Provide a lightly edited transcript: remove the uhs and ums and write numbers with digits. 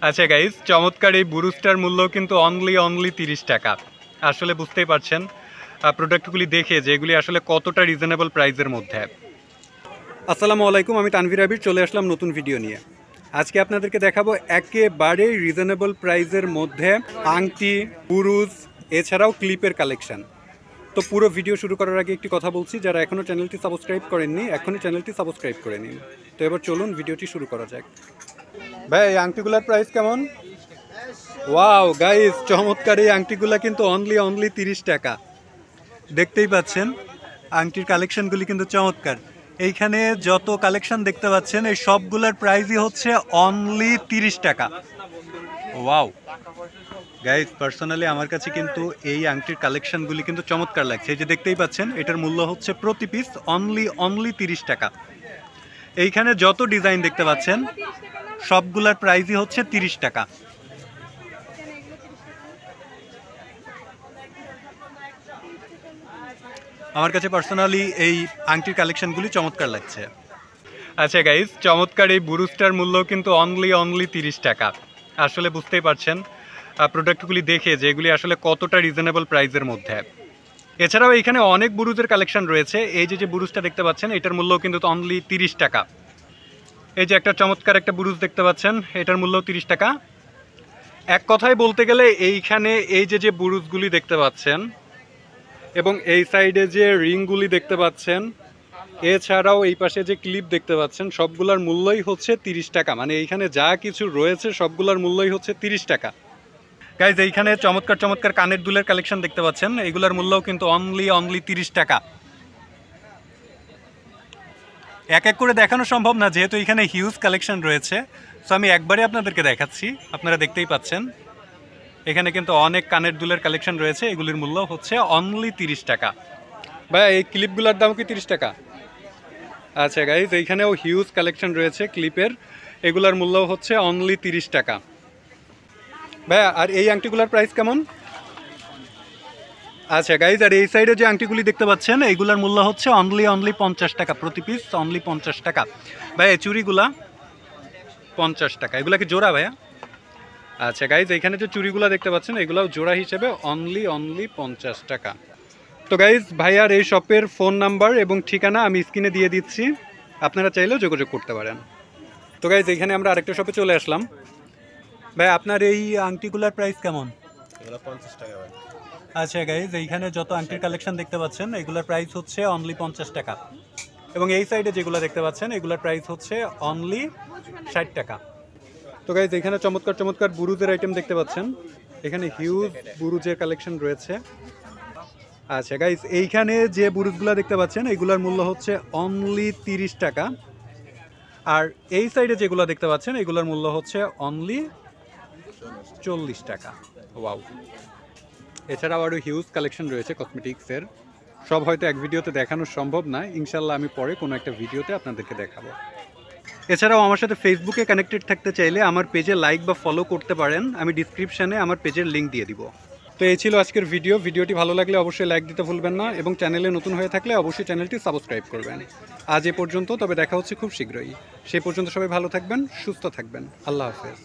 আচ্ছা গাইস, চমৎকার এই বুরুজটার মূল্য কিন্তু অনলি 30 টাকা। আসলে বুঝতেই পারছেন প্রোডাক্টগুলি দেখে যে এগুলি আসলে কতটা রিজনেবল প্রাইসের মধ্যে। আসসালামু আলাইকুম, আমি তানভীর আবির চলে আসলাম নতুন ভিডিও নিয়ে। আজকে আপনাদেরকে দেখাবো একেবারে রিজনেবল প্রাইসের মধ্যে আংটি, বুরুজ, এছাড়াও ক্লিপের কালেকশন। তো পুরো ভিডিও শুরু করার আগে একটি কথা বলছি, যারা এখনও চ্যানেলটি সাবস্ক্রাইব করেননি এখনই চ্যানেলটি সাবস্ক্রাইব করে নিন। তো এবার চলুন ভিডিওটি শুরু করা যাক। ভাই, এই আংটিগুলোর প্রাইস কেমন? ওয়াও গাইস, চমৎকার এই আংটিগুলো কিন্তু অনলি 30 টাকা। দেখতেই পাচ্ছেন আংটির কালেকশনগুলি কিন্তু চমৎকার। এইখানে যত কালেকশন দেখতে পাচ্ছেন এই সবগুলোর প্রাইসই হচ্ছে অনলি 30 টাকা। ওয়াও গাইস, পার্সোনালি আমার কাছে কিন্তু এই আংটির কালেকশনগুলি কিন্তু চমৎকার লাগছে। এই যে দেখতেই পাচ্ছেন এটার মূল্য হচ্ছে প্রতি পিস অনলি 30 টাকা। এইখানে যত ডিজাইন দেখতে পাচ্ছেন সবগুলার প্রাইসই হচ্ছে 30 টাকা। আমার কাছে পার্সোনালি এই আংটির কালেকশনগুলি চমৎকার লাগছে। আচ্ছা গাইজ, চমৎকার এই বুরুজটার মূল্য কিন্তু অনলি 30 টাকা। আসলে বুঝতেই পারছেন প্রোডাক্টগুলি দেখে যে এগুলি আসলে কতটা রিজনেবল প্রাইসের মধ্যে। এছাড়াও এখানে অনেক বুরুজের কালেকশন রয়েছে। এই যে বুরুজটা দেখতে পাচ্ছেন এটার মূল্য কিন্তু অনলি 30 টাকা। এই যে একটা চমৎকার একটা বুরুজ দেখতে পাচ্ছেন, এটার মূল্য 30 টাকা। এক কথায় বলতে গেলে এইখানে এই যে বুরুজগুলি দেখতে পাচ্ছেন এবং এই সাইডে যে রিংগুলি দেখতে পাচ্ছেন, এছাড়াও এই পাশে যে ক্লিপ দেখতে পাচ্ছেন, সবগুলোর মূল্যই হচ্ছে 30 টাকা। মানে এইখানে যা কিছু রয়েছে সবগুলোর মূল্যই হচ্ছে 30 টাকা। গাইজ, এইখানে চমৎকার কানের দুলের কালেকশন দেখতে পাচ্ছেন, এইগুলোর মূল্যও কিন্তু অনলি 30 টাকা। এক এক করে দেখানো সম্ভব না, যেহেতু এখানে হিউজ কালেকশন রয়েছে। সো আমি একবারে আপনাদেরকে দেখাচ্ছি, আপনারা দেখতেই পাচ্ছেন এখানে কিন্তু অনেক কানের দুলের কালেকশন রয়েছে। এগুলির মূল্য হচ্ছে অনলি 30 টাকা। ভাই, এই ক্লিপগুলোর দাম কি 30 টাকা? আচ্ছা গাইজ, এইখানেও হিউজ কালেকশন রয়েছে ক্লিপের, এগুলার মূল্য হচ্ছে অনলি 30 টাকা। ভাই, আর এই আংটিগুলোর প্রাইস কেমন? আচ্ছা গাইজ, আর এই সাইডে যে আংটিগুলি দেখতে পাচ্ছেন এইগুলোর মূল্য হচ্ছে অনলি 50 টাকা প্রতি পিস, অনলি 50 টাকা। ভাই, এই চুড়িগুলা 50 টাকা। এগুলা কি জোড়া ভাইয়া? আচ্ছা গাইজ, এইখানে যে চুড়িগুলো দেখতে পাচ্ছেন এগুলাও জোড়া হিসেবে অনলি 50 টাকা। তো গাইজ, ভাইয়ার এই শপের ফোন নাম্বার এবং ঠিকানা আমি স্ক্রিনে দিয়ে দিচ্ছি, আপনারা চাইলেও যোগাযোগ করতে পারেন। তো গাইজ, এইখানে আমরা আরেকটা শপে চলে আসলাম। ভাই, আপনার এই আংটিগুলার প্রাইস কেমন? 50 টাকা ভাই। আচ্ছা গাইজ, এইখানে যত আংটির কালেকশন দেখতে পাচ্ছেন এগুলোর প্রাইস হচ্ছে অনলি 50 টাকা। এবং এই সাইডে যেগুলো দেখতে পাচ্ছেন এগুলোর প্রাইস হচ্ছে অনলি 60 টাকা। তো গাইজ, এখানে চমৎকার বুরুজের আইটেম দেখতে পাচ্ছেন, এখানে হিউজ বুরুজের কালেকশন রয়েছে। আচ্ছা গাইজ, এইখানে যে বুরুজগুলো দেখতে পাচ্ছেন এগুলোর মূল্য হচ্ছে অনলি 30 টাকা। আর এই সাইডে যেগুলো দেখতে পাচ্ছেন এগুলোর মূল্য হচ্ছে অনলি 40 টাকা। ওয়াও, এছাড়াও আরও হিউজ কালেকশন রয়েছে কসমেটিক্সের, সব হয়তো এক ভিডিওতে দেখানো সম্ভব না। ইনশাল্লাহ আমি পরে কোনো একটা ভিডিওতে আপনাদেরকে দেখাবো। এছাড়াও আমার সাথে ফেসবুকে কানেক্টেড থাকতে চাইলে আমার পেজে লাইক বা ফলো করতে পারেন, আমি ডিসক্রিপশানে আমার পেজের লিঙ্ক দিয়ে দিব। তো এই ছিল আজকের ভিডিওটি ভালো লাগলে অবশ্যই লাইক দিতে ভুলবেন না এবং চ্যানেলে নতুন হয়ে থাকলে অবশ্যই চ্যানেলটি সাবস্ক্রাইব করবেন। আজ এ পর্যন্ত, তবে দেখা হচ্ছে খুব শীঘ্রই। সেই পর্যন্ত সবাই ভালো থাকবেন, সুস্থ থাকবেন। আল্লাহ হাফেজ।